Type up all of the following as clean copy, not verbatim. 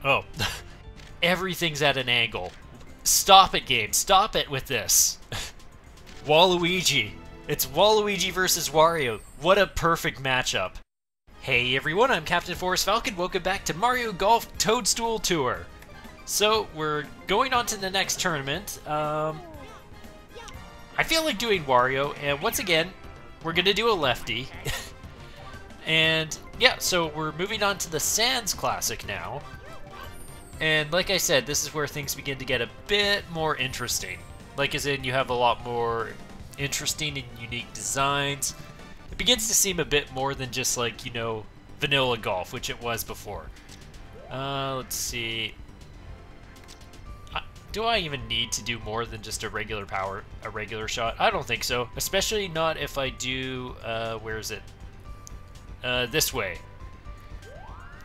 Oh, everything's at an angle. Stop it, game. Stop it with this. Waluigi. It's Waluigi versus Wario. What a perfect matchup. Hey everyone, I'm Captain Forrest Falcon. Welcome back to Mario Golf Toadstool Tour. So, we're going on to the next tournament. I feel like doing Wario, and once again, we're going to do a lefty. And, yeah, so we're moving on to the Sands Classic now. And like I said, this is where things begin to get a bit more interesting. Like as in, you have a lot more interesting and unique designs. It begins to seem a bit more than just like, you know, vanilla golf, which it was before. Let's see. Do I even need to do more than just a regular shot? I don't think so. Especially not if I do, where is it? This way.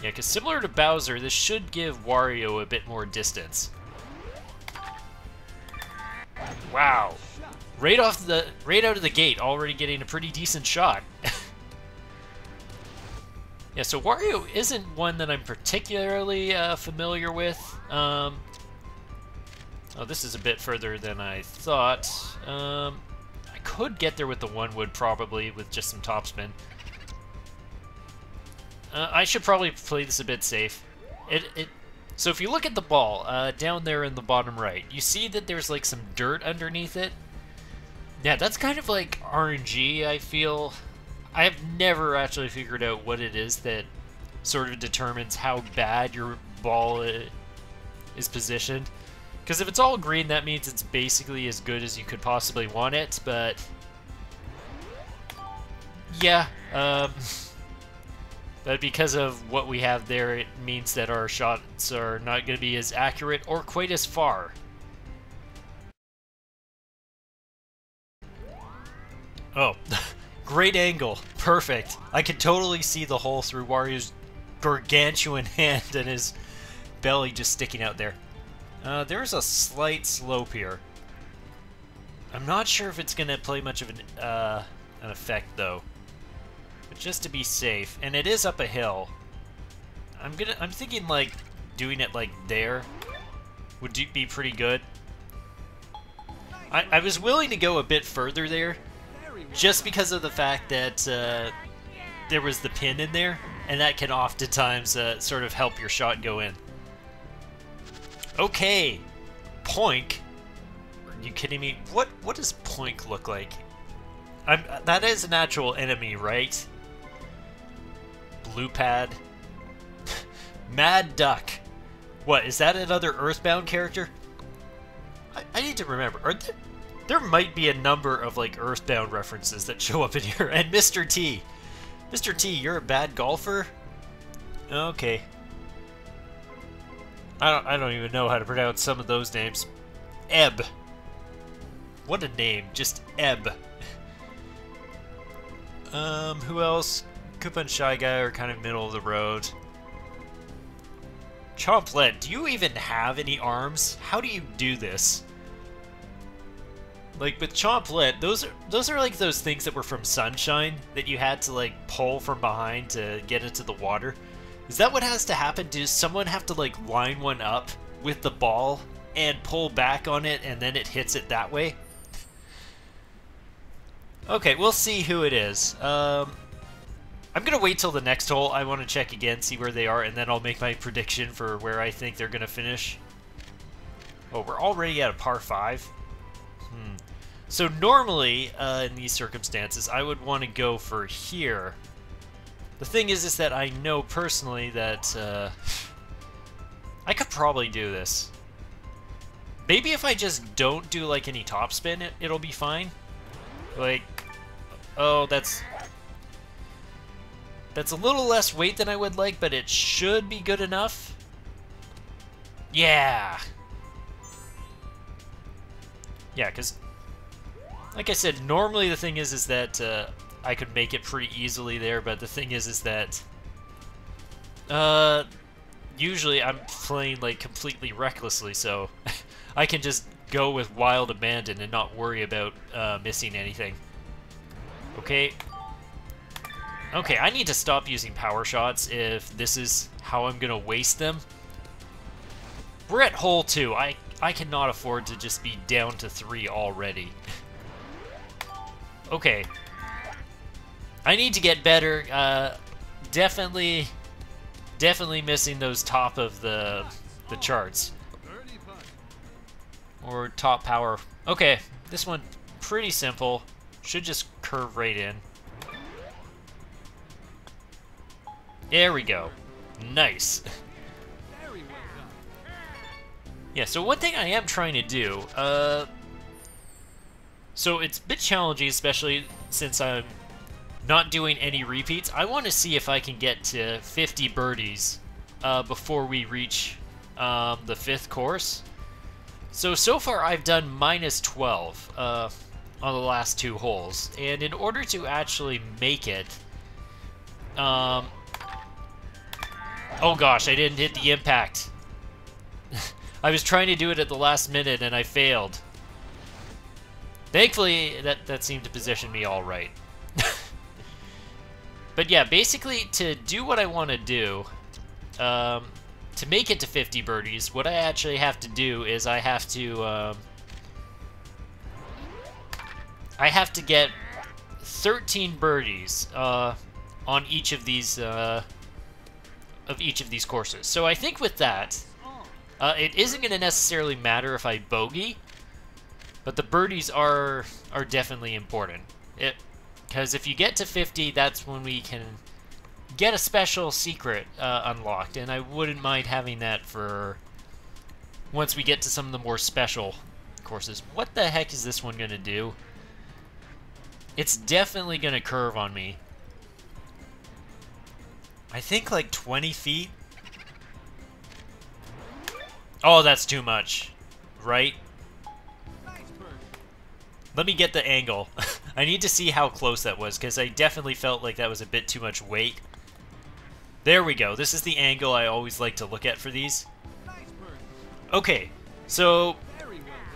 Yeah, because similar to Bowser, this should give Wario a bit more distance. Wow. Right out of the gate, already getting a pretty decent shot. Yeah, so Wario isn't one that I'm particularly familiar with. Oh, this is a bit further than I thought. I could get there with the one wood probably with just some topspin. I should probably play this a bit safe. So if you look at the ball down there in the bottom right, you see that there's like some dirt underneath it. Yeah, that's kind of like RNG, I feel. I have never actually figured out what it is that sort of determines how bad your ball is positioned. Because if it's all green, that means it's basically as good as you could possibly want it, but yeah, but because of what we have there, it means that our shots are not going to be as accurate or quite as far. Oh, great angle. Perfect. I can totally see the hole through Wario's gargantuan hand and his belly just sticking out there. There's a slight slope here. I'm not sure if it's going to play much of an effect, though. But just to be safe, and it is up a hill. I'm thinking like doing it like there would be pretty good. I was willing to go a bit further there, just because of the fact that there was the pin in there, and that can oftentimes sort of help your shot go in. Okay, Poink. Are you kidding me? What does Poink look like? That is an actual enemy, right? Blue Pad. Mad Duck. What, is that another Earthbound character? I need to remember. There might be a number of like Earthbound references that show up in here. And Mr. T. Mr. T, you're a bad golfer? Okay. I don't even know how to pronounce some of those names. Ebb. What a name. Just Ebb. Who else? Koopa and Shy Guy are kind of middle of the road. Chomplet, do you even have any arms? How do you do this? Like with Chomplet, those are like those things that were from Sunshine that you had to like pull from behind to get into the water. Is that what has to happen? Does someone have to like line one up with the ball and pull back on it and then it hits it that way? Okay, we'll see who it is. I'm gonna wait till the next hole. I want to check again, see where they are, and then I'll make my prediction for where I think they're gonna finish. Oh, we're already at a par 5? So normally, in these circumstances, I would want to go for here. The thing is that I know personally that I could probably do this. Maybe if I just don't do like any topspin, it'll be fine. Like, oh, that's a little less weight than I would like, but it should be good enough. Yeah. Yeah, because, like I said, normally the thing is that I could make it pretty easily there, but the thing is that usually I'm playing like completely recklessly, so I can just go with wild abandon and not worry about missing anything. Okay. Okay, I need to stop using power shots if this is how I'm gonna waste them. We're at hole 2. I cannot afford to just be down to 3 already. Okay. I need to get better. Definitely missing those top of the charts. Or top power. Okay, this one pretty simple. Should just curve right in. There we go. Nice. Yeah, so one thing I am trying to do, so it's a bit challenging, especially since I'm not doing any repeats. I want to see if I can get to 50 birdies before we reach the 5th course. So far I've done minus 12 on the last 2 holes, and in order to actually make it, oh gosh, I didn't hit the impact. I was trying to do it at the last minute and I failed. Thankfully, that seemed to position me all right. But yeah, basically, to do what I want to do, to make it to 50 birdies, what I actually have to do is I have to get 13 birdies on each of these courses. So I think with that, it isn't going to necessarily matter if I bogey, but the birdies are definitely important. Because if you get to 50, that's when we can get a special secret unlocked, and I wouldn't mind having that for once we get to some of the more special courses. What the heck is this one going to do? It's definitely going to curve on me. I think like 20 feet. Oh, that's too much, right? Let me get the angle. I need to see how close that was, because I definitely felt like that was a bit too much weight. There we go. This is the angle I always like to look at for these. Okay, so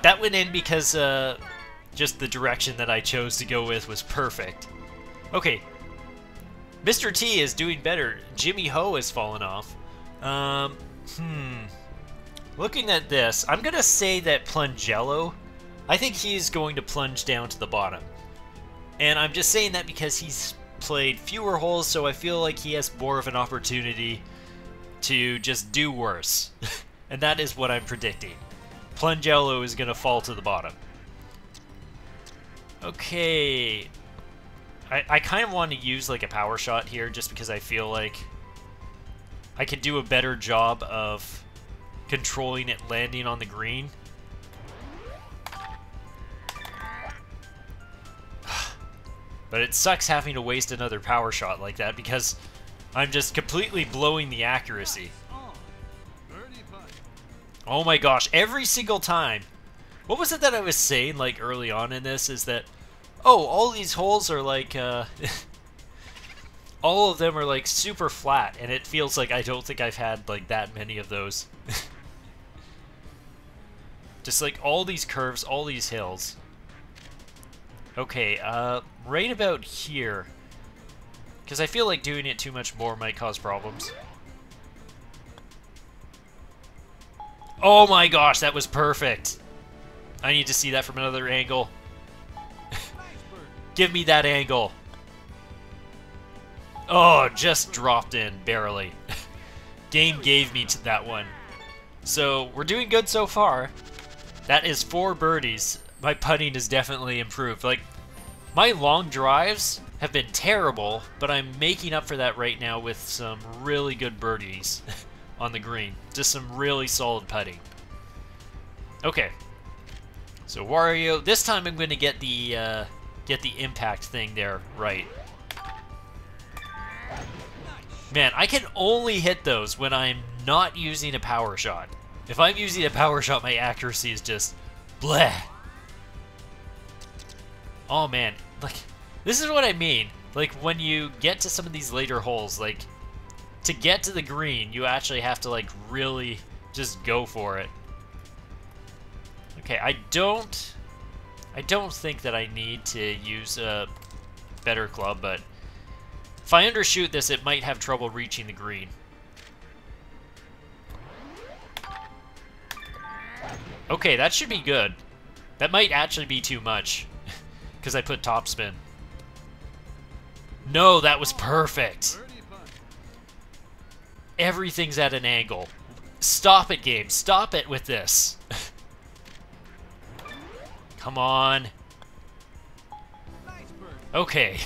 that went in because just the direction that I chose to go with was perfect. Okay, Mr. T is doing better. Jimmy Ho has fallen off. Looking at this, I'm going to say that Plungello, I think he's going to plunge down to the bottom. And I'm just saying that because he's played fewer holes, so I feel like he has more of an opportunity to just do worse. And that is what I'm predicting. Plungello is going to fall to the bottom. Okay. I kind of want to use like a power shot here just because I feel like I could do a better job of controlling it landing on the green. But it sucks having to waste another power shot like that because I'm just completely blowing the accuracy. Oh my gosh, every single time. What was it that I was saying like early on in this is that, oh, all these holes are like, all of them are like super flat, and it feels like I don't think I've had like that many of those. Just like all these curves, all these hills. Okay, right about here. Because I feel like doing it too much more might cause problems. Oh my gosh, that was perfect. I need to see that from another angle. Give me that angle. Oh, just dropped in, barely. Game gave me to that one. So, we're doing good so far. That is 4 birdies. My putting has definitely improved. Like, my long drives have been terrible, but I'm making up for that right now with some really good birdies on the green. Just some really solid putting. Okay. So Wario, this time I'm going to get the impact thing there right. Man, I can only hit those when I'm not using a power shot. If I'm using a power shot, my accuracy is just bleh. Oh man, like, this is what I mean. Like, when you get to some of these later holes, like, to get to the green, you actually have to, like, really just go for it. Okay, I don't think that I need to use a better club, but if I undershoot this, it might have trouble reaching the green. Okay, that should be good. That might actually be too much, because I put topspin. No, that was perfect. Everything's at an angle. Stop it, game. Stop it with this. Come on. Okay.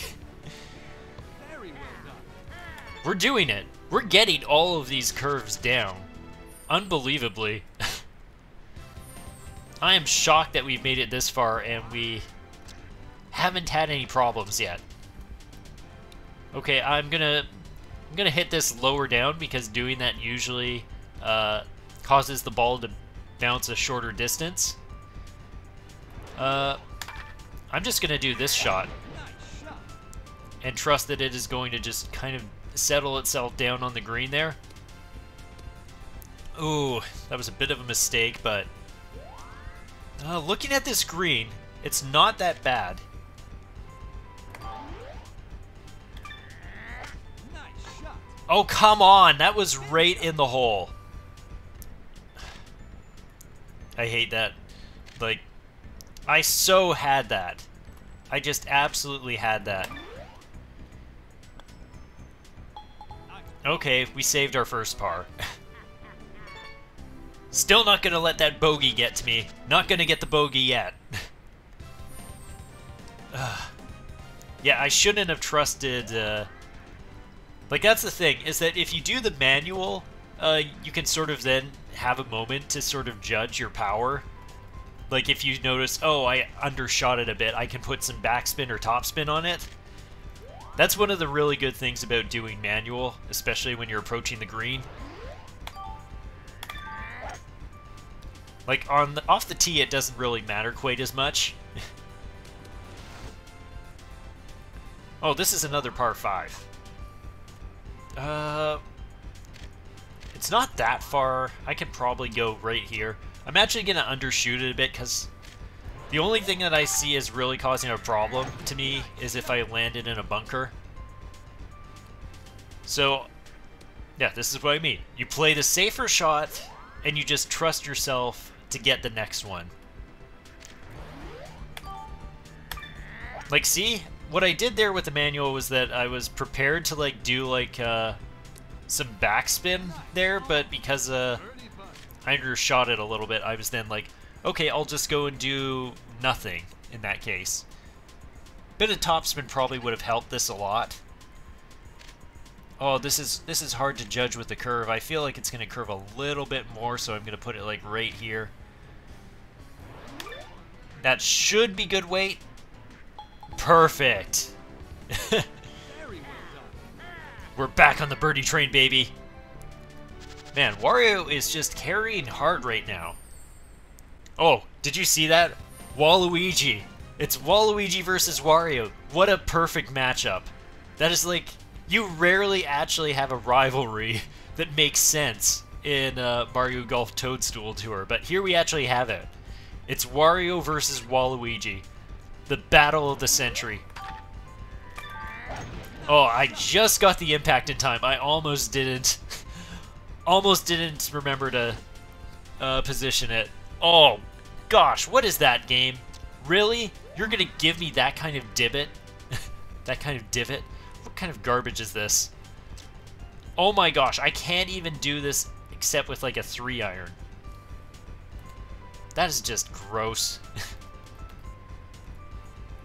We're doing it. We're getting all of these curves down. Unbelievably. I am shocked that we've made it this far and we haven't had any problems yet. Okay, I'm gonna hit this lower down because doing that usually causes the ball to bounce a shorter distance. I'm just gonna do this shot and trust that it is going to just kind of settle itself down on the green there. Ooh, that was a bit of a mistake, but looking at this green, it's not that bad. Oh, come on! That was right in the hole. I hate that. Like, I so had that. I just absolutely had that. Okay, we saved our first par. Still not gonna let that bogey get to me. Not gonna get the bogey yet. Yeah, I shouldn't have trusted... Like, that's the thing, is that if you do the manual, you can sort of then have a moment to sort of judge your power. Like, if you notice, oh, I undershot it a bit, I can put some backspin or topspin on it. That's one of the really good things about doing manual, especially when you're approaching the green. Like, off the tee, it doesn't really matter quite as much. Oh, this is another par 5. It's not that far. I could probably go right here. I'm actually going to undershoot it a bit because the only thing that I see is really causing a problem to me is if I landed in a bunker. So, yeah, this is what I mean. You play the safer shot and you just trust yourself to get the next one. Like, see? What I did there with the manual was that I was prepared to, like, do, like, some backspin there, but because I undershot it a little bit, I was then like, okay, I'll just go and do nothing in that case. Bit of topspin probably would have helped this a lot. Oh, this is hard to judge with the curve. I feel like it's going to curve a little bit more, so I'm going to put it, like, right here. That should be good weight. Perfect. We're back on the birdie train, baby. Man, Wario is just carrying hard right now. Oh, did you see that? Waluigi. It's Waluigi versus Wario. What a perfect matchup. That is like, you rarely actually have a rivalry that makes sense in Mario Golf Toadstool Tour, but here we actually have it. It's Wario versus Waluigi. The battle of the century. Oh, I just got the impact in time. I almost didn't remember to position it. Oh, gosh, what is that, game? Really? You're gonna give me that kind of divot? That kind of divot? What kind of garbage is this? Oh my gosh, I can't even do this except with like a 3-iron. That is just gross.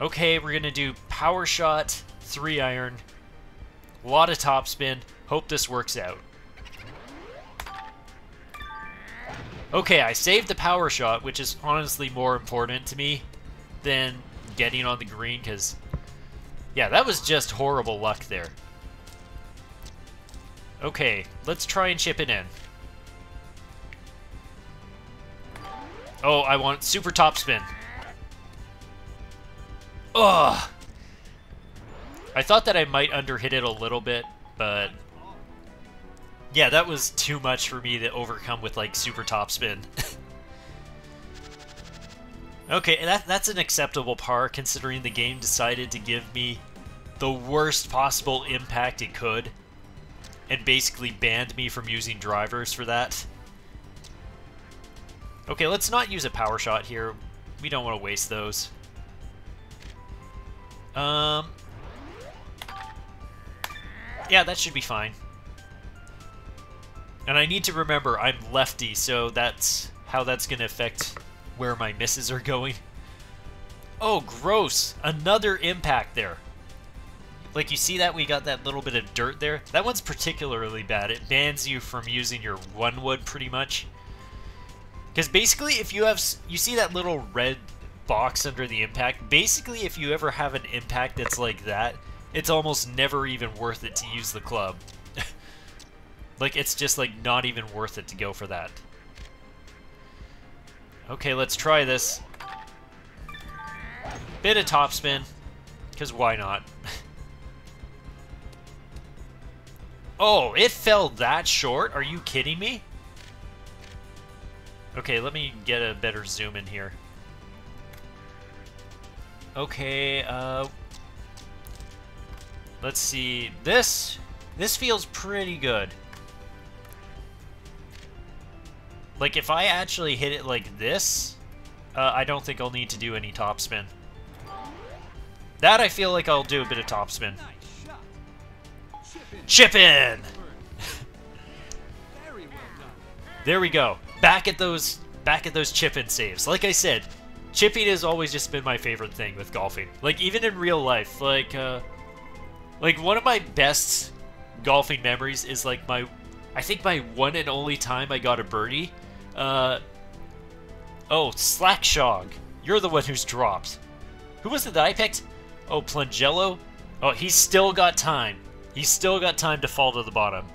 Okay, we're gonna do power shot, 3-iron, a lot of topspin. Hope this works out. Okay, I saved the power shot, which is honestly more important to me than getting on the green, because, yeah, that was just horrible luck there. Okay, let's try and chip it in. Oh, I want super topspin. Ugh! I thought that I might underhit it a little bit, but yeah, that was too much for me to overcome with, like, super topspin. Okay, that's an acceptable par, considering the game decided to give me the worst possible impact it could, and basically banned me from using drivers for that. Okay, let's not use a power shot here. We don't want to waste those. Yeah, that should be fine. And I need to remember I'm lefty, so that's how that's going to affect where my misses are going. Oh, gross. Another impact there. Like, you see that? We got that little bit of dirt there. That one's particularly bad. It bans you from using your one wood, pretty much. Because basically, if you have... You see that little red box under the impact? Basically, if you ever have an impact that's like that, it's almost never even worth it to use the club. Like, it's just, like, not even worth it to go for that. Okay, let's try this. Bit of topspin. Because why not? Oh, it fell that short? Are you kidding me? Okay, let me get a better zoom in here. Okay, let's see. This feels pretty good. Like, if I actually hit it like this, I don't think I'll need to do any topspin. That I feel like I'll do a bit of topspin. Chip in! There we go. Back at those chip-in saves. Like I said, chipping has always just been my favorite thing with golfing. Like, even in real life, like one of my best golfing memories is like I think my one and only time I got a birdie. Oh, Slackshog. You're the one who's dropped. Who was it that I picked? Oh, Plangello? Oh, he's still got time. He's still got time to fall to the bottom.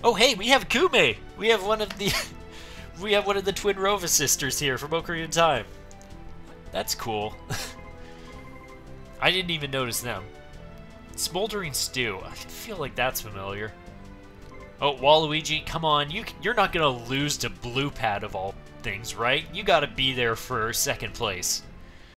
Oh, hey, we have Kume. We have one of the we have one of the twin Rova sisters here from Ocarina of Time. That's cool. I didn't even notice them. Smoldering Stew. I feel like that's familiar. Oh, Waluigi, come on. You're not going to lose to Blue Pad of all things, right? You got to be there for second place.